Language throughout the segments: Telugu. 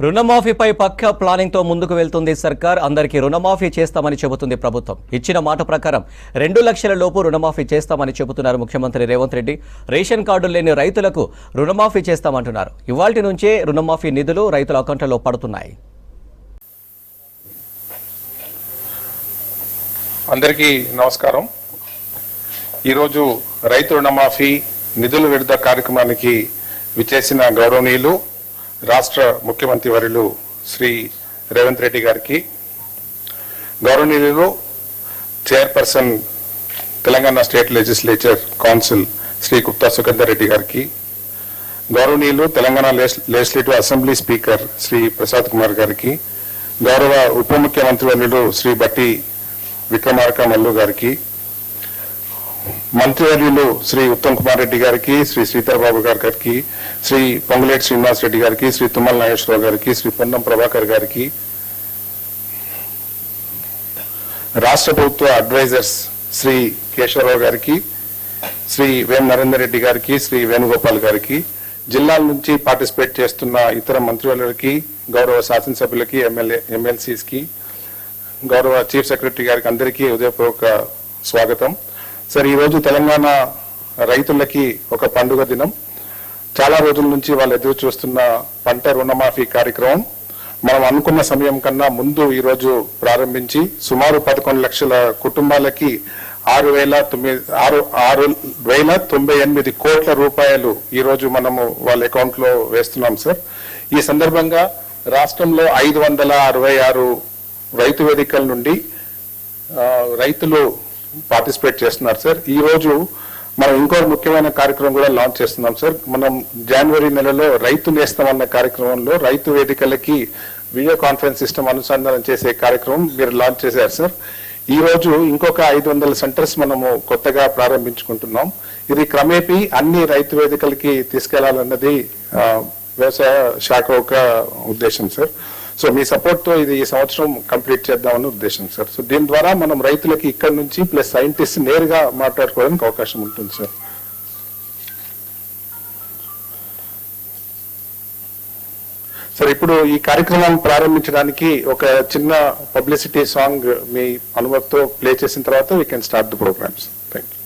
రుణమాఫీపై పక్కా ప్లానింగ్ తో ముందుకు వెళ్తుంది సర్కార్. అందరికీ రుణమాఫీ చేస్తామని చెబుతుంది ప్రభుత్వం. ఇచ్చిన మాట ప్రకారం 2 లక్షల లోపు రుణమాఫీ చేస్తామని చెబుతున్నారు ముఖ్యమంత్రి రేవంత్ రెడ్డి. రేషన్ కార్డులు లేని రైతులకు రుణమాఫీ చేస్తామంటున్నారు. ఇవాల్టి నుంచే రుణమాఫీ నిధులు రైతుల అకౌంట్లలో పడుతున్నాయి. అందరికీ నమస్కారం. ఈరోజు రైతు రుణమాఫీ నిధుల విడుదల కార్యక్రమానికి విచ్చేసిన గౌరవనీయులు రాష్ట్ర ముఖ్యమంత్రి వర్యులు శ్రీ రేవంత్ రెడ్డి గారికి, గౌరవనీయులు chairperson Telangana state legislature council Shri Gupta Sukhender Reddy గారికి, గౌరవనీయులు Telangana legislative assembly speaker Shri Prasad Kumar గారికి, గౌరవ ఉప ముఖ్యమంత్రి వర్యులు శ్రీ బట్టి విక్రమార్క మల్లు గారికి, మంత్రివర్యులు శ్రీ ఉత్తమ్ కుమార్ రెడ్డి గారికి, శ్రీ శ్రీధర్బాబు గారికి, శ్రీ పొంగులేటి శ్రీనివాస్ రెడ్డి గారికి, శ్రీ తుమ్మల నాగేశ్వరరావు గారికి, శ్రీ పొన్నం ప్రభాకర్ గారికి, రాష్ట్ర ప్రభుత్వ అడ్వైజర్స్ శ్రీ కేశవరావు గారికి, శ్రీ వేం నరేందర్ రెడ్డి గారికి, శ్రీ వేణుగోపాల్ గారికి, జిల్లాల నుంచి పార్టిసిపేట్ చేస్తున్న ఇతర మంత్రివర్యులకి, గౌరవ శాసనసభ్యులకి, ఎమ్మెల్సీస్కి, గౌరవ చీఫ్ సెక్రటరీ గారికి అందరికీ హృదయపూర్వక స్వాగతం. సార్, ఈరోజు తెలంగాణ రైతులకి ఒక పండుగ దినం. చాలా రోజుల నుంచి వాళ్ళు ఎదురు చూస్తున్న పంట రుణమాఫీ కార్యక్రమం మనం అనుకున్న సమయం కన్నా ముందు ఈరోజు ప్రారంభించి సుమారు 11 లక్షల కుటుంబాలకి 6,098 కోట్ల రూపాయలు ఈరోజు మనము వాళ్ళ అకౌంట్ లో వేస్తున్నాం సార్. ఈ సందర్భంగా రాష్ట్రంలో 566 రైతు వేదికల నుండి రైతులు పార్టిసిపేట్ చేస్తున్నారు సార్. ఈ రోజు మనం ఇంకో ముఖ్యమైన కార్యక్రమం కూడా లాంచ్ చేస్తున్నాం సార్. మనం జనవరి నెలలో రైతు నేస్తం అన్న కార్యక్రమంలో రైతు వేదికలకి వీడియో కాన్ఫరెన్స్ సిస్టమ్ అనుసంధానం చేసే కార్యక్రమం మీరు లాంచ్ చేశారు సార్. ఈ రోజు ఇంకొక 500 సెంటర్స్ మనము కొత్తగా ప్రారంభించుకుంటున్నాం. ఇది క్రమేపీ అన్ని రైతు వేదికలకి తీసుకెళ్లాలన్నది వ్యవసాయ శాఖ ఒక ఉద్దేశం సార్. సో మీ సపోర్ట్ తో ఇది ఈ సంవత్సరం కంప్లీట్ చేద్దామని ఉద్దేశం సార్. సో దీని ద్వారా మనం రైతులకి ఇక్కడ నుంచి ప్లస్ సైంటిస్ట్ నేరుగా మాట్లాడుకోవడానికి అవకాశం ఉంటుంది సార్. సార్, ఇప్పుడు ఈ కార్యక్రమం ప్రారంభించడానికి ఒక చిన్న పబ్లిసిటీ సాంగ్ మీ అనుమతితో ప్లే చేసిన తర్వాత we can start the programmes. Thank you.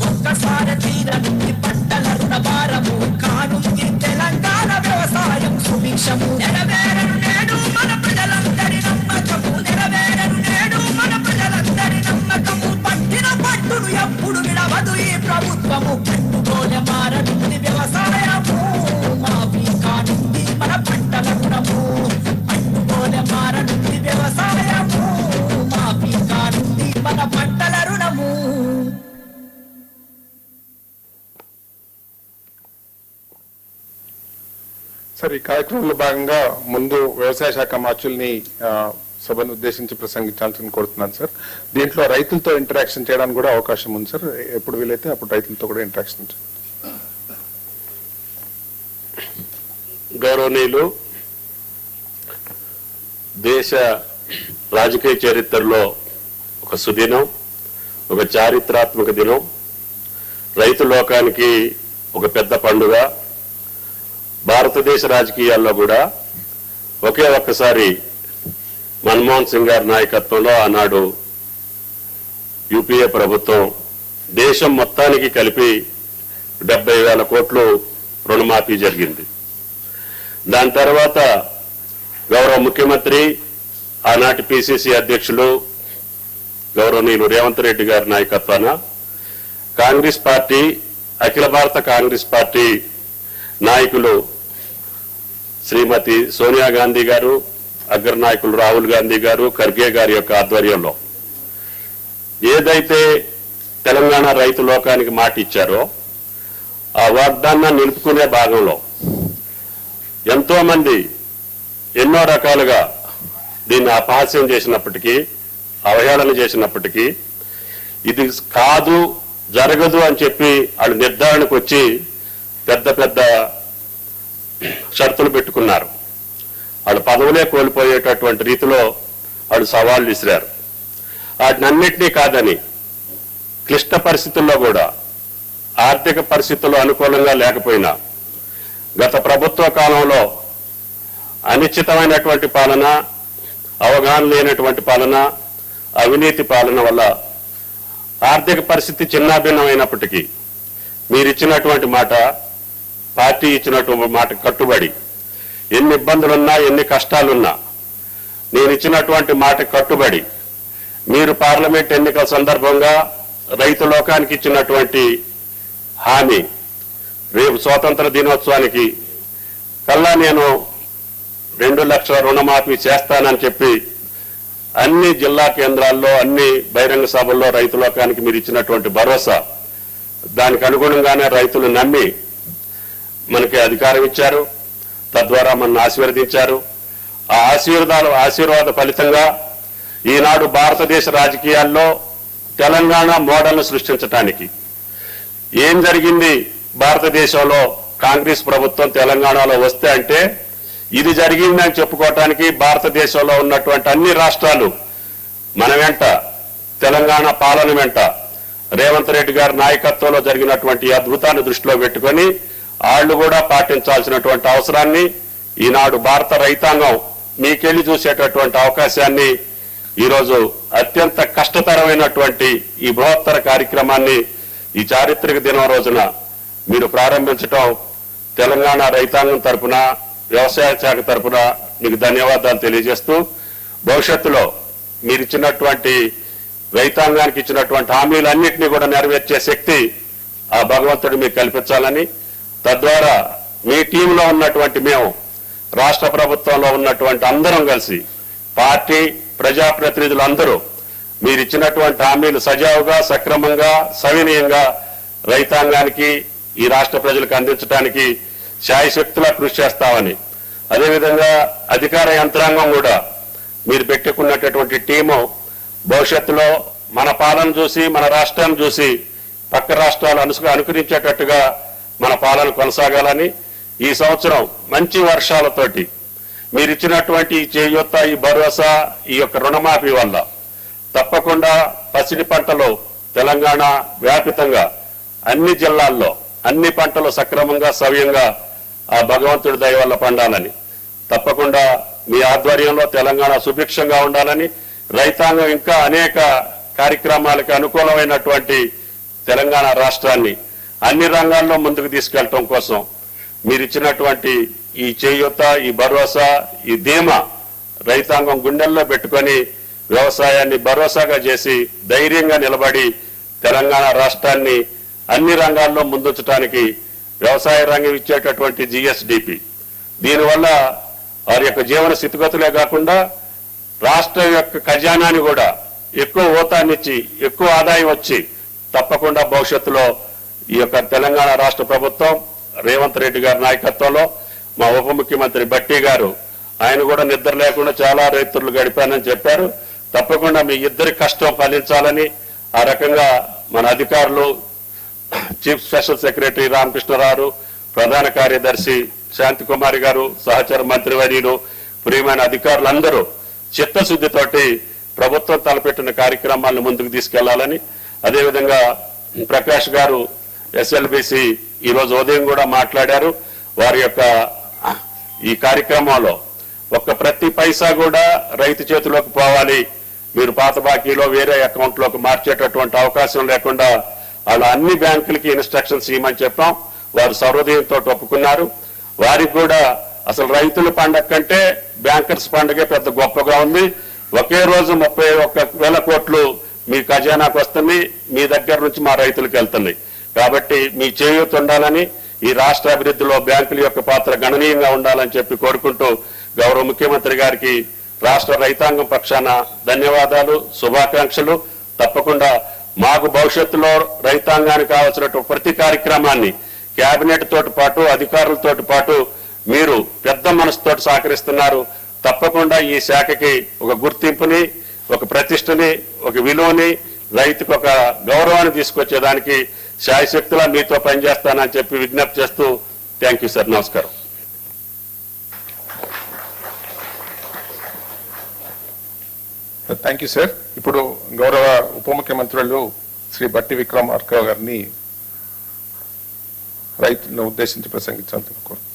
ఒక్కసారి తీరనుంది పంటల రుణ భారము కానుంది తెలంగాణ వ్యవసాయం సుభిక్షము. సార్, ఈ కార్యక్రమంలో భాగంగా ముందు వ్యవసాయ శాఖ మార్చుల్ని సభను ఉద్దేశించి ప్రసంగించాల్సింది కోరుతున్నాను సార్. దీంట్లో రైతులతో ఇంటరాక్షన్ చేయడానికి కూడా అవకాశం ఉంది సార్. ఎప్పుడు వీలైతే అప్పుడు రైతులతో కూడా ఇంటరాక్షన్. గౌరవనీయులు, దేశ రాజకీయ చరిత్రలో ఒక సుదినం, ఒక చారిత్రాత్మక దినం, రైతు లోకానికి ఒక పెద్ద పండుగ. భారతదేశ రాజకీయాల్లో కూడా ఒకే ఒక్కసారి మన్మోహన్ సింగ్ గారి నాయకత్వంలో ఆనాడు యూపీఏ ప్రభుత్వం దేశం మొత్తానికి కలిపి 70,000 కోట్లు రుణమాఫీ జరిగింది. దాని తర్వాత గౌరవ ముఖ్యమంత్రి, ఆనాటి పిసిసి అధ్యక్షులు గౌరవనీయులు రేవంత్ రెడ్డి గారి నాయకత్వాన కాంగ్రెస్ పార్టీ, అఖిల భారత కాంగ్రెస్ పార్టీ నాయకులు శ్రీమతి సోనియా గాంధీ గారు, అగ్ర నాయకులు రాహుల్ గాంధీ గారు, ఖర్గే గారి యొక్క ఆధ్వర్యంలో ఏదైతే తెలంగాణ రైతు లోకానికి మాట ఇచ్చారో ఆ వాగ్దానాన్ని నిలుపుకునే భాగంలో ఎంతో మంది ఎన్నో రకాలుగా దీన్ని అపహాస్యం చేసినప్పటికీ, అవహేళన చేసినప్పటికీ, ఇది కాదు, జరగదు అని చెప్పి వాళ్ళు నిర్ధారణకు వచ్చి పెద్ద పెద్ద షరతులు పెట్టుకున్నారు. వాళ్ళు పదవులే కోల్పోయేటటువంటి రీతిలో వాళ్ళు సవాళ్లు విసిరారు. వాటినన్నింటినీ కాదని క్లిష్ట పరిస్థితుల్లో కూడా, ఆర్థిక పరిస్థితుల్లో అనుకూలంగా లేకపోయినా, గత ప్రభుత్వ కాలంలో అనిశ్చితమైనటువంటి పాలన, అవగాహన లేనటువంటి పాలన, అవినీతి పాలన వల్ల ఆర్థిక పరిస్థితి చిన్నాభిన్నమైనప్పటికీ మీరిచ్చినటువంటి మాట, పార్టీ ఇచ్చినటువంటి మాట కట్టుబడి, ఎన్ని ఇబ్బందులున్నా, ఎన్ని కష్టాలున్నా నేను ఇచ్చినటువంటి మాట కట్టుబడి మీరు పార్లమెంట్ ఎన్నికల సందర్భంగా రైతు లోకానికి ఇచ్చినటువంటి హామీ, రేపు స్వాతంత్ర దినోత్సవానికి కల్లా నేను 2 లక్షల రుణమాఫీ చేస్తానని చెప్పి అన్ని జిల్లా కేంద్రాల్లో, అన్ని బహిరంగ సభల్లో రైతు లోకానికి మీరు ఇచ్చినటువంటి భరోసా, దానికి అనుగుణంగానే రైతులు నమ్మి మనకి అధికారం ఇచ్చారు, తద్వారా మనల్ని ఆశీర్వదించారు. ఆ ఆశీర్వాద ఫలితంగా ఈనాడు భారతదేశ రాజకీయాల్లో తెలంగాణ మోడల్ను సృష్టించడానికి ఏం జరిగింది, భారతదేశంలో కాంగ్రెస్ ప్రభుత్వం తెలంగాణలో వస్తే అంటే ఇది జరిగిందని చెప్పుకోవటానికి భారతదేశంలో ఉన్నటువంటి అన్ని రాష్ట్రాలు మన వెంట, తెలంగాణ పాలన వెంట రేవంత్ రెడ్డి గారి నాయకత్వంలో జరిగినటువంటి అద్భుతాన్ని దృష్టిలో పెట్టుకొని వాళ్ళు కూడా పాటించాల్సినటువంటి అవసరాన్ని ఈనాడు భారత రైతాంగం మీకెళ్లి చూసేటటువంటి అవకాశాన్ని ఈరోజు అత్యంత కష్టతరమైనటువంటి ఈ బృహత్తర కార్యక్రమాన్ని ఈ చారిత్రక దినం రోజున మీరు ప్రారంభించడం తెలంగాణ రైతాంగం తరపున, వ్యవసాయ శాఖ తరపున మీకు ధన్యవాదాలు తెలియజేస్తూ, భవిష్యత్తులో మీరు ఇచ్చినటువంటి రైతాంగానికి ఇచ్చినటువంటి హామీలన్నింటినీ కూడా నెరవేర్చే శక్తి ఆ భగవంతుడు మీకు కల్పించాలని, తద్వారా మీ టీంలో ఉన్నటువంటి మేము, రాష్ట్ర ప్రభుత్వంలో ఉన్నటువంటి అందరం కలిసి, పార్టీ ప్రజాప్రతినిధులు అందరూ మీరు ఇచ్చినటువంటి హామీలు సజావుగా, సక్రమంగా, సవినయంగా రైతాంగానికి, ఈ రాష్ట్ర ప్రజలకు అందించడానికి శాయశక్తులా కృషి చేస్తామని, అదేవిధంగా అధికార యంత్రాంగం కూడా మీరు పెట్టుకున్నటువంటి టీము భవిష్యత్తులో మన పాలన చూసి, మన రాష్ట్రాన్ని చూసి పక్క రాష్ట్రాలు అనుకరించేటట్టుగా మన పాలన కొనసాగాలని, ఈ సంవత్సరం మంచి వర్షాలతోటి మీరు ఇచ్చినటువంటి ఈ చేయూత, ఈ భరోసా, ఈ యొక్క రుణమాఫీ వల్ల తప్పకుండా పసిడి పంటలు తెలంగాణ వ్యాపితంగా అన్ని జిల్లాల్లో అన్ని పంటలు సక్రమంగా, సవ్యంగా ఆ భగవంతుడి దయ వల్ల పండాలని, తప్పకుండా మీ ఆధ్వర్యంలో తెలంగాణ సుభిక్షంగా ఉండాలని, రైతాంగం ఇంకా అనేక కార్యక్రమాలకు అనుకూలమైనటువంటి తెలంగాణ రాష్ట్రాన్ని అన్ని రంగాల్లో ముందుకు తీసుకెళ్లడం కోసం మీరు ఇచ్చినటువంటి ఈ చేయూత, ఈ భరోసా, ఈ ధీమా రైతాంగం గుండెల్లో పెట్టుకొని వ్యవసాయాన్ని భరోసాగా చేసి ధైర్యంగా నిలబడి తెలంగాణ రాష్ట్రాన్ని అన్ని రంగాల్లో ముందుంచడానికి వ్యవసాయ రంగం ఇచ్చేటటువంటి జిఎస్డిపి, దీనివల్ల వారి యొక్క జీవన స్థితిగతులే కాకుండా రాష్ట్రం యొక్క ఖజానాని కూడా ఎక్కువ ఊతాన్నిచ్చి, ఎక్కువ ఆదాయం వచ్చి తప్పకుండా భవిష్యత్తులో ఈ యొక్క తెలంగాణ రాష్ట్ర ప్రభుత్వం రేవంత్ రెడ్డి గారి నాయకత్వంలో మా ఉప ముఖ్యమంత్రి బట్టి గారు, ఆయన కూడా నిద్ర లేకుండా చాలా రైతులు గడిపానని చెప్పారు. తప్పకుండా మీ ఇద్దరి కష్టం ఫలించాలని ఆ రకంగా మన అధికారులు, చీఫ్ స్పెషల్ సెక్రటరీ రామకృష్ణరావు, ప్రధాన కార్యదర్శి శాంతికుమారి గారు, సహచర మంత్రివర్యులు, ప్రియమైన అధికారులందరూ చిత్తశుద్ధితోటి ప్రభుత్వం తలపెట్టిన కార్యక్రమాలను ముందుకు తీసుకెళ్లాలని, అదేవిధంగా ప్రకాష్ గారు ఎస్ఎల్బిసి ఈరోజు ఉదయం కూడా మాట్లాడారు. వారి యొక్క ఈ కార్యక్రమంలో ప్రతి పైసా కూడా రైతు చేతిలోకి పోవాలి, మీరు పాత బాకీలో వేరే అకౌంట్లోకి మార్చేటటువంటి అవకాశం లేకుండా అలా అన్ని బ్యాంకులకి ఇన్స్ట్రక్షన్స్ ఇవ్వమని చెప్పాం. వారు సర్వోదయంతో ఒప్పుకున్నారు. వారికి కూడా అసలు రైతుల పండగ కంటే బ్యాంకర్స్ పండుగే పెద్ద గొప్పగా ఉంది. ఒకే రోజు 31,000 కోట్లు మీ ఖజానాకు వస్తుంది, మీ దగ్గర నుంచి మా రైతులకు వెళ్తున్నాయి. కాబట్టి మీ చేయూత ఉండాలని, ఈ రాష్ట్ర అభివృద్ధిలో బ్యాంకుల యొక్క పాత్ర గణనీయంగా ఉండాలని చెప్పి కోరుకుంటూ గౌరవ ముఖ్యమంత్రి గారికి రాష్ట్ర రైతాంగం పక్షాన ధన్యవాదాలు, శుభాకాంక్షలు. తప్పకుండా మాకు భవిష్యత్తులో రైతాంగానికి కావాల్సినటువంటి ప్రతి కార్యక్రమాన్ని కేబినెట్ తోటి పాటు అధికారులతో పాటు మీరు పెద్ద మనసుతోటి సహకరిస్తున్నారు. తప్పకుండా ఈ శాఖకి ఒక గుర్తింపుని, ఒక ప్రతిష్టని, ఒక విలువని, రైతుకు ఒక గౌరవాన్ని తీసుకొచ్చేదానికి శాయశక్తులా మీతో పనిచేస్తానని చెప్పి విజ్ఞప్తి చేస్తూ థ్యాంక్ యూ సార్. నమస్కారం. Thank you sir. ఇప్పుడు గౌరవ ఉప ముఖ్యమంత్రులు శ్రీ బట్టి విక్రమార్క గారిని రైతులను ఉద్దేశించి ప్రసంగించాలని కోరుతున్నాను.